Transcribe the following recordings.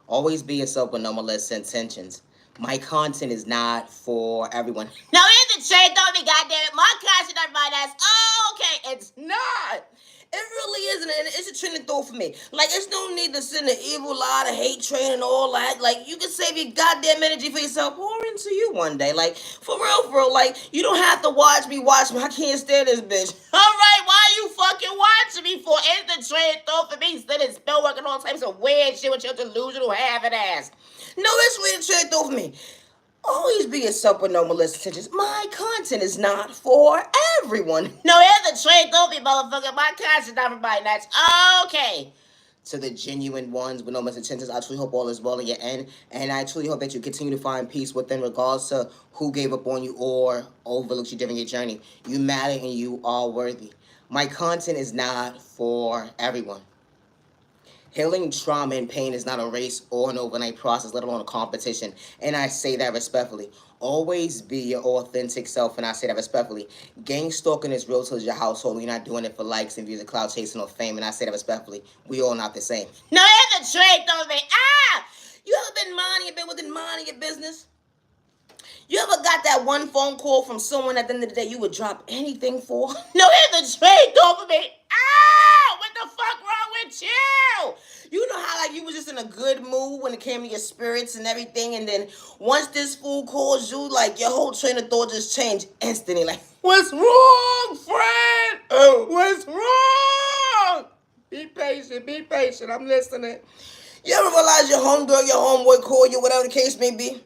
Always be yourself with no malicious intentions. My content is not for everyone. No, here's the shade. Don't be goddamn it. My content, everybody that's okay. It's Not. It really isn't, and it's a trending thought for me. Like, it's no need to send an evil lie, the hate train, and all that. Like, you can save your goddamn energy for yourself. Pour into you one day. Like, for real. Like, you don't have to watch me. Watch me. I can't stand this bitch. all right. Why you fucking watching me for? It's the trade thought for me. Sending spell work and all types of weird shit with your delusional having ass. No, it's really a trend thought for me. Always be yourself with no malicious intentions. My content is not for everyone. No, here's the trade thought me, motherfucker. My content, not everybody that's okay. To the genuine ones with no misintentions, I truly hope all is well in your end, and I truly hope that you continue to find peace within, regardless to who gave up on you or overlooked you during your journey. You matter and you are worthy. My content is not for everyone. Healing trauma and pain is not a race or an overnight process, let alone a competition. And I say that respectfully. Always be your authentic self, and I say that respectfully. Gang stalking is real to your household. You're not doing it for likes and views and cloud chasing or fame, and I say that respectfully. We all not the same. No, here's the trade thought me. You ever been within minding your business? You ever got that one phone call from someone at the end of the day you would drop anything for? No, here's the trade thought for me. What the fuck wrong with you? You know how like you was just in a good mood when it came to your spirits and everything, and then once this fool calls you, like your whole train of thought just changed instantly. Like, what's wrong, friend? Oh, what's wrong? Be patient. I'm listening. You ever realize your homegirl, your homeboy call you, whatever the case may be?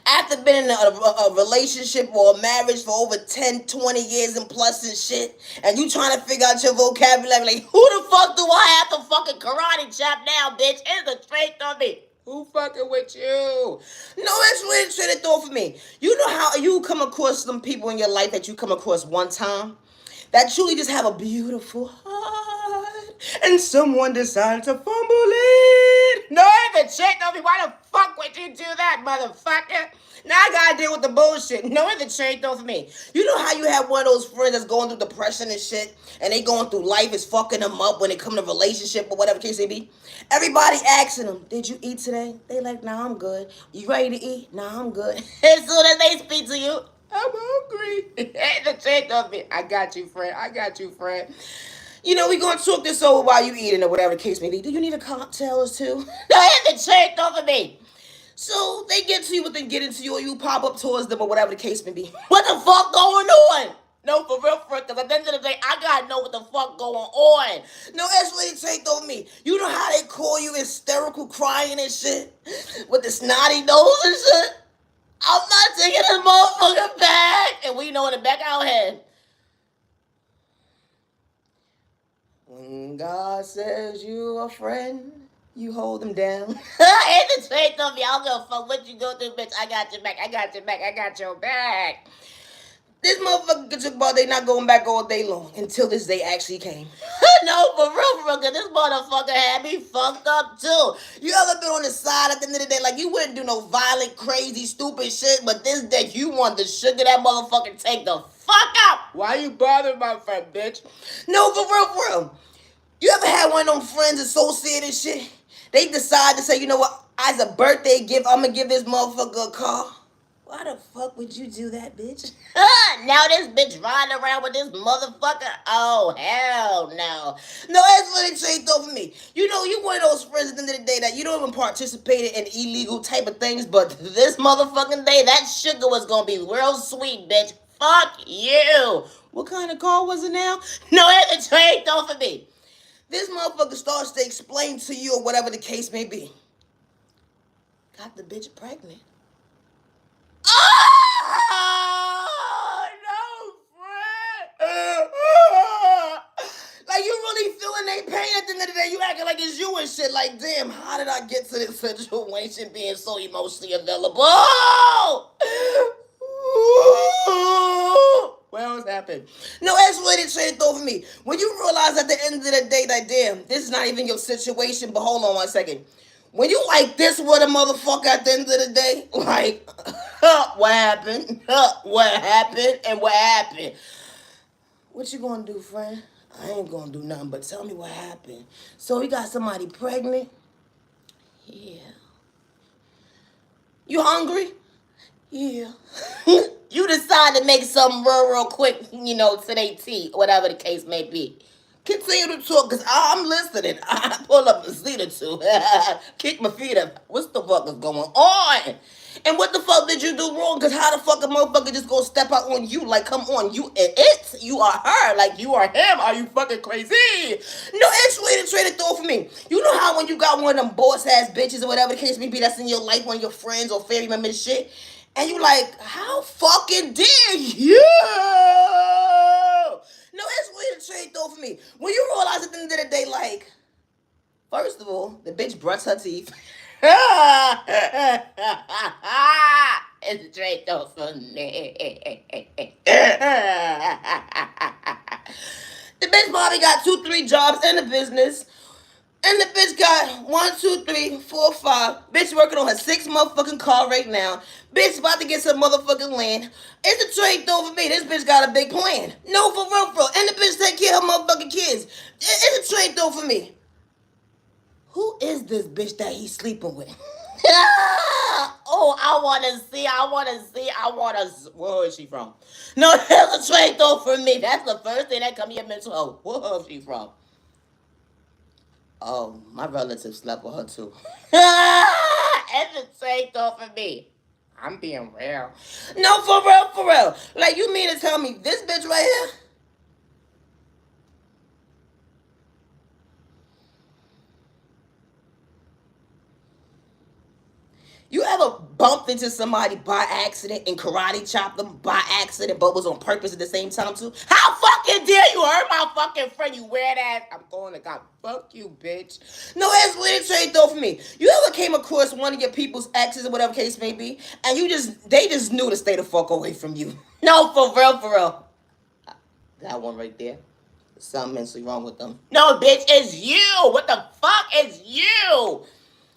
After being in a relationship or a marriage for over 10, 20 years and plus and shit, and you trying to figure out your vocabulary, like, Who the fuck do I have to fucking karate chop now, bitch? It's the trade thought me. who fucking with you? No, that's really straight it thought for me. You know how you come across some people in your life that you come across one time that truly just have a beautiful heart, and someone decided to fumble it. No, it's the trade thought me. Why the fuck would you do that, motherfucker? Now I gotta deal with the bullshit. No, it's the trade thought for me. You know how you have one of those friends that's going through depression and shit, and they going through life is fucking them up when it come to relationship or whatever case may be. Everybody asking them, "Did you eat today?" They like, "Nah, I'm good." "You ready to eat?" "Nah, I'm good." As soon as they speak to you, "I'm hungry." it's the trade thought me. I got you, friend. You know, we gonna talk this over while you eating or whatever the case may be. Do you need a cocktail or two? No, it's the trade thought for me. So they get to you, but then get into you, or you pop up towards them, or whatever the case may be. What the fuck going on? No, for real, because at the end of the day, I gotta know what the fuck going on. No, that's what they take on me. You know how they call you hysterical, crying and shit, with the snotty nose and shit. I'm not taking this motherfucker back, and we know in the back of our head. When God says you a friend, you hold them down. It's the trade thought me. I don't give a fuck what you go through, bitch. I got your back. I got your back. I got your back. This motherfucker can talk about they not going back all day long until this day actually came. No, for real, cause this motherfucker had me fucked up too. You ever been on the side at the end of the day, like you wouldn't do no violent, crazy, stupid shit, but this day you want the sugar that motherfucker take the fuck up. Why you bothering my friend, bitch? No, for real. You ever had one of them friends associated shit? They decide to say, you know what, as a birthday gift, I'm gonna give this motherfucker a car. Why the fuck would you do that, bitch? Now this bitch riding around with this motherfucker? Oh, hell no. No, that's what they say though for me. You know, you one of those friends at the end of the day that you don't even participate in illegal type of things, but this motherfucking day, that sugar was gonna be real sweet, bitch. Fuck you. What kind of car was it now? No, it's a trade though for me. This motherfucker starts to explain to you or whatever the case may be. Got the bitch pregnant. Oh, no, friend. Like, you really feeling they pain at the end of the day. You acting like it's you and shit. Like, damn, how did I get to this situation being so emotionally available? What else happened? No, that's what it said though for me. When you realize at the end of the day that, damn, this is not even your situation, but hold on one second. When you like this with a motherfucker at the end of the day, like, what happened? What happened? And what happened? What you gonna do, friend? I ain't gonna do nothing but tell me what happened. So you got somebody pregnant? Yeah. You hungry? Yeah. You decide to make something real quick, today tea, whatever the case may be. Continue to talk, because I'm listening. I pull up a seat or two. Kick my feet up. What's the fuck is going on? And what the fuck did you do wrong? Because how the fuck a motherfucker just gonna step out on you? Like, come on, you are her. Like, you are him. Are you fucking crazy? No, it's way to trade it through for me. You know how when you got one of them boss ass bitches or whatever the case may be that's in your life, one of your friends or family members and shit, and you like, how fucking dare you? No, it's weird to trade though for me. When you realize at the end of the day, like, first of all, the bitch brushed her teeth. It's a trade though for me. The bitch probably got 2, 3 jobs in the business. And the bitch got 1, 2, 3, 4, 5. Bitch working on her 6th motherfucking car right now. Bitch about to get some motherfucking land. It's a trade though for me. This bitch got a big plan. No, for real, for real. And the bitch take care of her motherfucking kids. It's a trade though for me. Who is this bitch that he's sleeping with? Oh, I want to see. Where is she from? No, that's a trade though for me. That's the first thing that come to your mental health. Where is she from? Oh, my relative slept with her too. It's a trade though for me. I'm being real. No, for real, for real. Like, you mean to tell me this bitch right here? You ever bumped into somebody by accident and karate chopped them by accident but was on purpose at the same time too? How fucking dare you hurt my fucking friend, you weird ass? I'm going to God. Fuck you, bitch. No, that's weird trade though for me. You ever came across one of your people's exes or whatever case may be, and they just knew to stay the fuck away from you? No, for real, for real. That one right there. Something mentally wrong with them. No, bitch, it's you. What the fuck is you?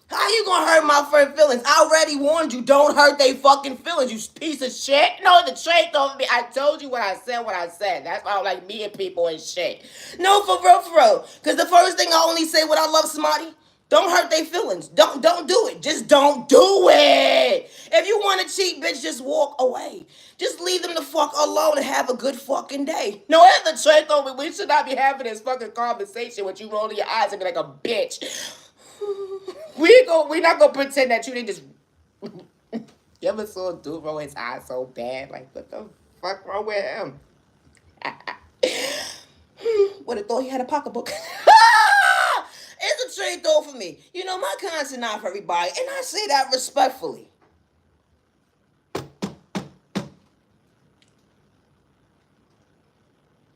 How you gonna hurt my friend's feelings? I already warned you, don't hurt they fucking feelings, you piece of shit. No, the trait over me. I told you what I said. That's why I don't like meeting people and shit. No, for real, for real. Because the first thing I only say when I love somebody, don't hurt their feelings. Don't do it. Just don't do it. If you want to cheat, bitch, just walk away. Just leave them the fuck alone and have a good fucking day. No, that's the trait over me. We should not be having this fucking conversation with you rolling your eyes and be like a bitch. We not gonna pretend that you didn't just. You ever saw a dude roll his eyes so bad? Like, what the fuck wrong with him? Would have thought he had a pocketbook. It's a trade though for me. You know, my kind's are not for everybody, and I say that respectfully.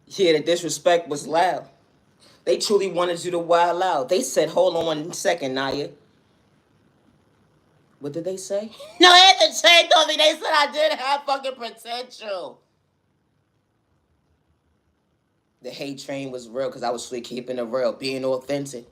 Yeah, the disrespect was loud. They truly wanted you to wild out. They said, hold on 1 second, Naya. What did they say? No, they had to change on me. They said I didn't have fucking potential. The hate train was real because I was really keeping it real, being authentic.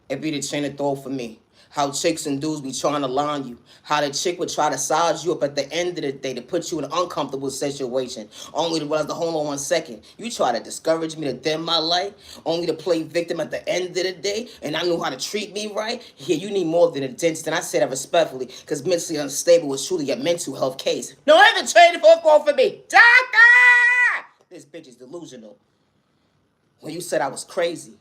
It be the chain of thought for me. How chicks and dudes be trying to line you. How the chick would try to size you up at the end of the day to put you in an uncomfortable situation. Only to realize, hold on 1 second. You try to discourage me to dim my light. Only to play victim at the end of the day. And I knew how to treat me right. Yeah, you need more than a dentist. And I say that respectfully. Because mentally unstable is truly a mental health case. No, I haven't traded for me. Doctor! This bitch is delusional. When you said I was crazy.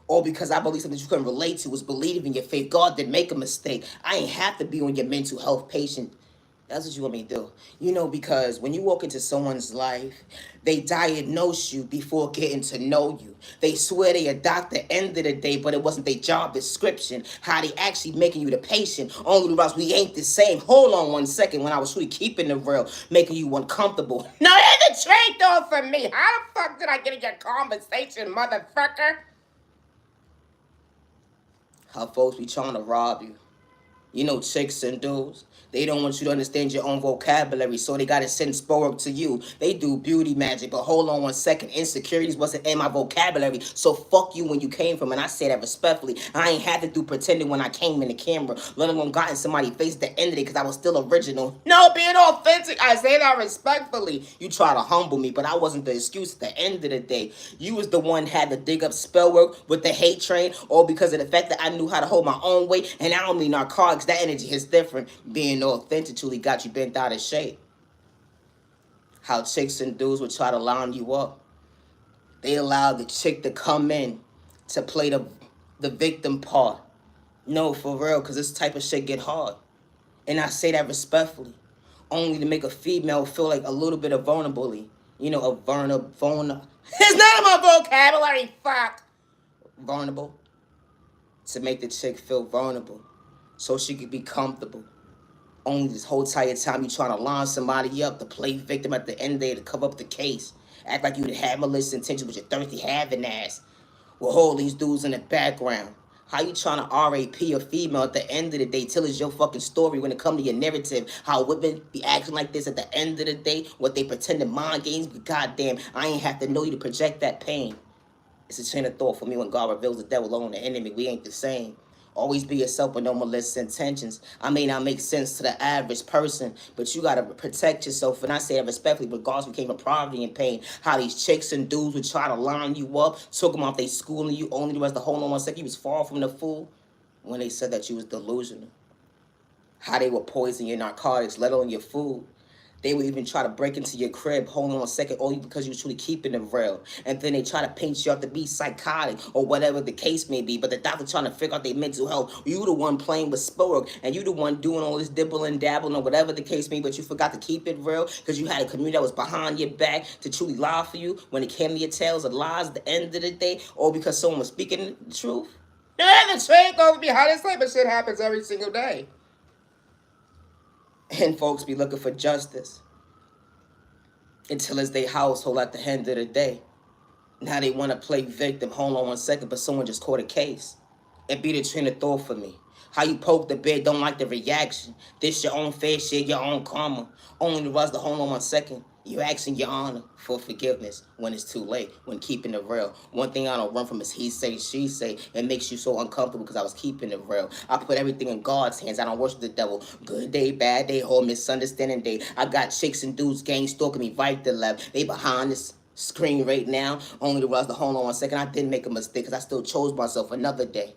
Or because I believe something you couldn't relate to was believing in your faith. God didn't make a mistake. I ain't have to be on your mental health patient. That's what you want me to do. You know, because when you walk into someone's life, they diagnose you before getting to know you. They swear they a doctor end of the day, but it wasn't their job description. How they actually making you the patient. Only because we ain't the same. Hold on 1 second when I was really keeping it real, making you uncomfortable. No, that's the trade though for me. How the fuck did I get in your conversation, motherfucker? How folks be trying to rob you. You know, chicks and dudes, they don't want you to understand your own vocabulary, so they gotta send sport to you. They do beauty magic, but hold on 1 second. Insecurities wasn't in my vocabulary, so fuck you when you came from. And I say that respectfully. I ain't had to do pretending when I came in the camera, let alone got in somebody's face at the end of it because I was still original. No, being authentic, I say that respectfully. You try to humble me, but I wasn't the excuse at the end of the day. You was the one had to dig up spell work with the hate train, all because of the fact that I knew how to hold my own weight. And I don't mean narcotics, that energy is different. Being authentic truly got you bent out of shape. How chicks and dudes would try to line you up. They allowed the chick to come in to play the victim part. No, for real, because this type of shit get hard. And I say that respectfully. Only to make a female feel like a little bit of vulnerability. You know, a vulnerable. It's not in my vocabulary, fuck. Vulnerable. To make the chick feel vulnerable. So she could be comfortable. Only this whole entire time you trying to line somebody up to play victim at the end of the day to cover up the case. Act like you would have malicious intentions with your thirsty having ass. With all these dudes in the background. How you trying to RAP a female at the end of the day till it's your fucking story when it come to your narrative? How women be acting like this at the end of the day? What they pretend to mind games? But goddamn, I ain't have to know you to project that pain. It's a chain of thought for me when God reveals the devil on the enemy. We ain't the same. Always be yourself with no malicious intentions. I may not make sense to the average person, but you gotta protect yourself. And I say that respectfully, regardless if you came from poverty and pain. How these chicks and dudes would try to line you up, talking about they schooling you only the rest to hold on 1 second. You was far from the fool when they said that you was delusional. How they would poison your narcotics, let alone your food. They would even try to break into your crib, hold on 1 second, only because you were truly keeping it real. And then they try to paint you out to be psychotic or whatever the case may be. But the doctor trying to figure out their mental health. You the one playing with sport, and you the one doing all this dibble and dabbling or whatever the case may be. But you forgot to keep it real because you had a community that was behind your back to truly lie for you when it came to your tales of lies at the end of the day, or because someone was speaking the truth. Yeah, the truth goes behind this type of shit happens every single day. And folks be looking for justice until it's their household at the end of the day. Now they want to play victim. Hold on 1 second, but someone just caught a case. It be the train of thought for me. How you poke the bear, don't like the reaction. This your own fair share, your own karma. Only the rest to hold on 1 second. You're asking your honor for forgiveness when it's too late, when keeping it real. One thing I don't run from is he say, she say. It makes you so uncomfortable because I was keeping it real. I put everything in God's hands. I don't worship the devil. Good day, bad day, whole misunderstanding day. I got chicks and dudes, gang stalking me right to left. They behind this screen right now. Only the rest to hold on 1 second. I didn't make a mistake because I still chose myself another day.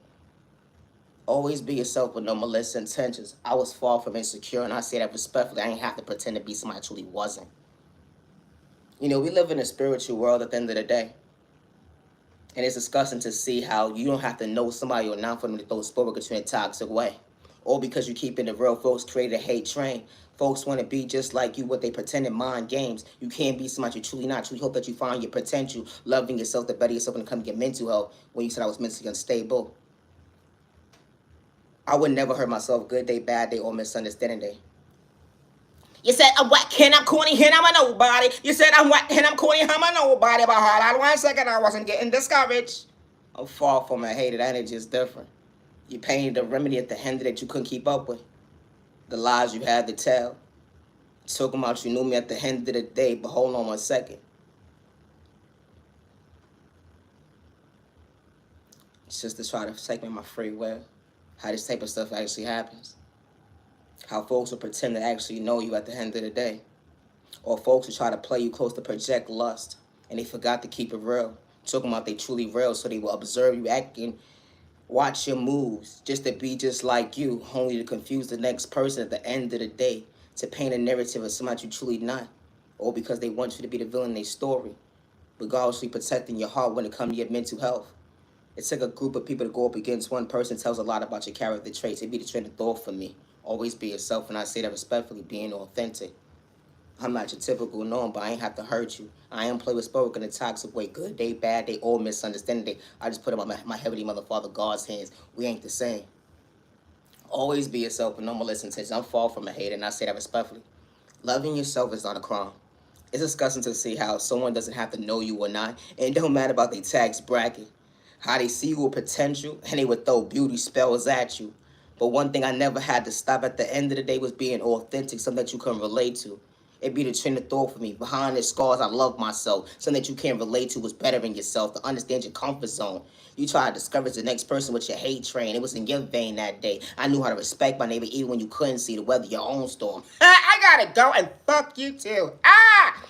Always be yourself with no malicious intentions. I was far from insecure, and I say that respectfully. I ain't have to pretend to be somebody I truly wasn't. You know, we live in a spiritual world at the end of the day. And it's disgusting to see how you don't have to know somebody or not for them to throw sport at you in a toxic way. All because you keep it real. Folks created a hate train. Folks want to be just like you, what they pretend in mind games. You can't be somebody you're truly not. Truly hope that you find your potential, loving yourself, to better yourself, and to come to your mental health. When you said I was mentally unstable, I would never hurt myself. Good day, bad day, or misunderstanding day. You said I'm whack and I'm corny and I'm a nobody. You said I'm whack and I'm corny and I'm a nobody. But hold on 1 second, I wasn't getting discouraged. I'm far from a hater. That energy is different. You painted a remedy at the end that you couldn't keep up with. The lies you had to tell. Talking about you knew me at the end of the day, but hold on 1 second. It's just to try to take me my free will. How this type of stuff actually happens. How folks will pretend to actually know you at the end of the day. Or folks will try to play you close to project lust. And they forgot to keep it real. Talking about they truly real, so they will observe you acting, watch your moves, just to be just like you, only to confuse the next person at the end of the day, to paint a narrative of somebody you truly not. Or because they want you to be the villain in their story. Regardless of protecting your heart when it comes to your mental health. It took a group of people to go up against one person. Tells a lot about your character traits. It'd be the train of thought for me. Always be yourself, and I say that respectfully, being authentic. I'm not your typical norm, but I ain't have to hurt you. I ain't play with spoke in a toxic way. Good day, bad day, all misunderstanding day. I just put it in my heavenly mother, Father God's hands. We ain't the same. Always be yourself with no malicious intentions. I'm far from a hater, and I say that respectfully. Loving yourself is not a crime. It's disgusting to see how someone doesn't have to know you or not, and it don't matter about their tax bracket. How they see you with potential, and they would throw beauty spells at you. But one thing I never had to stop at the end of the day was being authentic, something that you can relate to. It be the train of thought for me. Behind the scars, I love myself. Something that you can't relate to was better in yourself, to understand your comfort zone. You try to discourage the next person with your hate train. It was in your vein that day. I knew how to respect my neighbor even when you couldn't see to weather your own storm. I gotta go and fuck you too. Ah!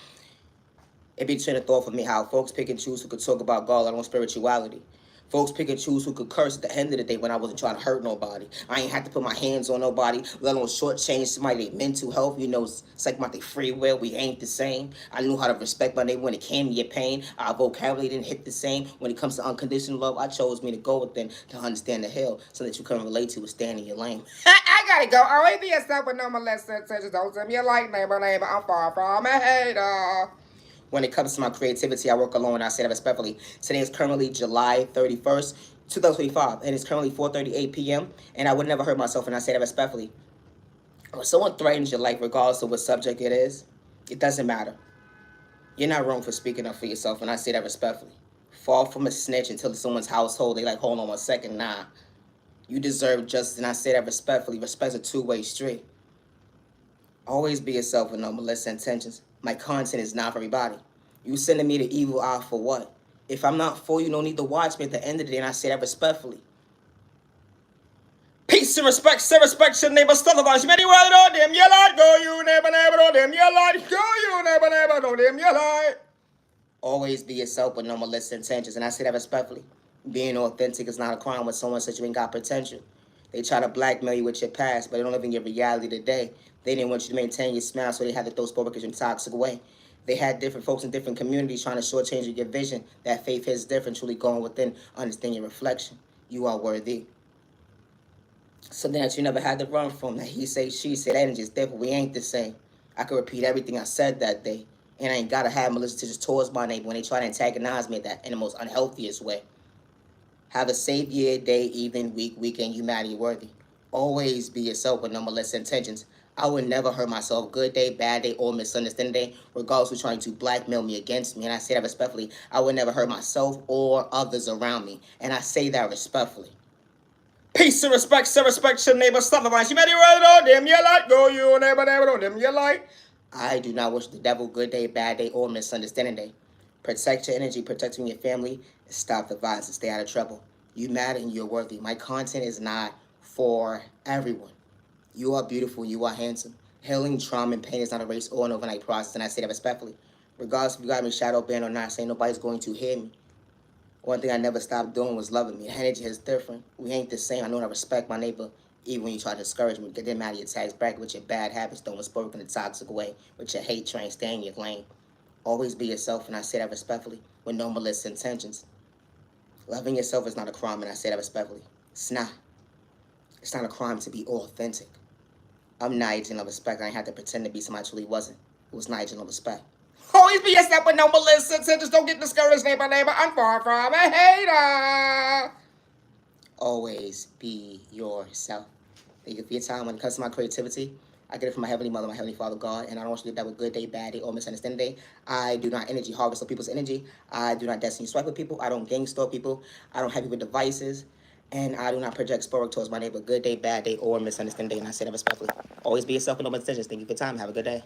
It be the train of thought for me how folks pick and choose who could talk about God, let alone spirituality. Folks pick and choose who could curse at the end of the day when I wasn't trying to hurt nobody. I ain't had to put my hands on nobody, let alone shortchange somebody their mental health. You know, it's like about their free will. We ain't the same. I knew how to respect my neighbor when it came to your pain. Our vocabulary didn't hit the same. When it comes to unconditional love, I chose me to go within to understand the hell so that you can relate to and stand in your lane. I gotta go. Always be yourself with no molestation. Don't tell me you like neighbor. I'm far from a hater. When it comes to my creativity, I work alone. I say that respectfully. Today is currently July 31st, 2025, and it's currently 4:38 p.m., and I would never hurt myself, and I say that respectfully. When someone threatens your life, regardless of what subject it is, it doesn't matter. You're not wrong for speaking up for yourself, and I say that respectfully. Fall from a snitch until someone's household, they like, hold on 1 second, nah. You deserve justice, and I say that respectfully. Respect's a two-way street. Always be yourself with no malicious intentions. My content is not for everybody. You sending me the evil eye for what? If I'm not for you, no need to watch me at the end of the day, and I say that respectfully. Peace and respect your neighbor, otherwise you may well know them, you like, go you neighbor, know them, you like, go you neighbor, know them, you like. Always be yourself with no malicious intentions, and I say that respectfully. Being authentic is not a crime when someone says you ain't got potential. They try to blackmail you with your past, but they don't live in your reality today. They didn't want you to maintain your smile, so they had to throw spoken and toxic away. They had different folks in different communities trying to shortchange your vision. That faith is different, truly going within, understand your reflection. You are worthy. Something that you never had to run from. That he say, she said, that energy is different. We ain't the same. I could repeat everything I said that day. And I ain't gotta have malicious intentions towards my neighbor when they try to antagonize me in the most unhealthiest way. Have a safe year, day, evening, week, weekend. You matter, you worthy. Always be yourself with no malicious intentions. I would never hurt myself, good day, bad day, or misunderstanding day, regardless of trying to blackmail me against me. And I say that respectfully. I would never hurt myself or others around me. And I say that respectfully. Peace and respect your neighbor, otherwise you may well know them, you like, go you neighbor, know them, you like. I do not wish the devil good day, bad day, or misunderstanding day. Protect your energy, protecting your family, and stop the violence and stay out of trouble. You matter and you're worthy. My content is not for everyone. You are beautiful, you are handsome. Healing trauma and pain is not a race or an overnight process, and I say that respectfully. Regardless if you got me shadow banned or not, saying nobody's going to hear me. One thing I never stopped doing was loving me. The energy is different. We ain't the same. I know I respect my neighbor, even when you try to discourage me. It didn't matter your tax bracket with your bad habits, don't spoke in a toxic way, with your hate train, stay in your lane. Always be yourself, and I say that respectfully, with no malicious intentions. Loving yourself is not a crime, and I say that respectfully. It's not. It's not a crime to be authentic. I'm Nigel of respect. I ain't had to pretend to be somebody I truly wasn't. It was Nigel of respect. Always be yourself with no malicious intentions. Don't get discouraged, neighbor. I'm far from a hater. Always be yourself. Thank you for your time. When it comes to my creativity, I get it from my Heavenly Mother, my Heavenly Father, God, and I don't want you to do that with good day, bad day, or misunderstanding day. I do not energy harvest of people's energy. I do not destiny swipe with people. I don't gang stalk people. I don't have people with devices. And I do not project spork towards my neighbor. Good day, bad day, or misunderstanding day. And I say that respectfully. Always be yourself with no decisions. Thank you for your time. Have a good day.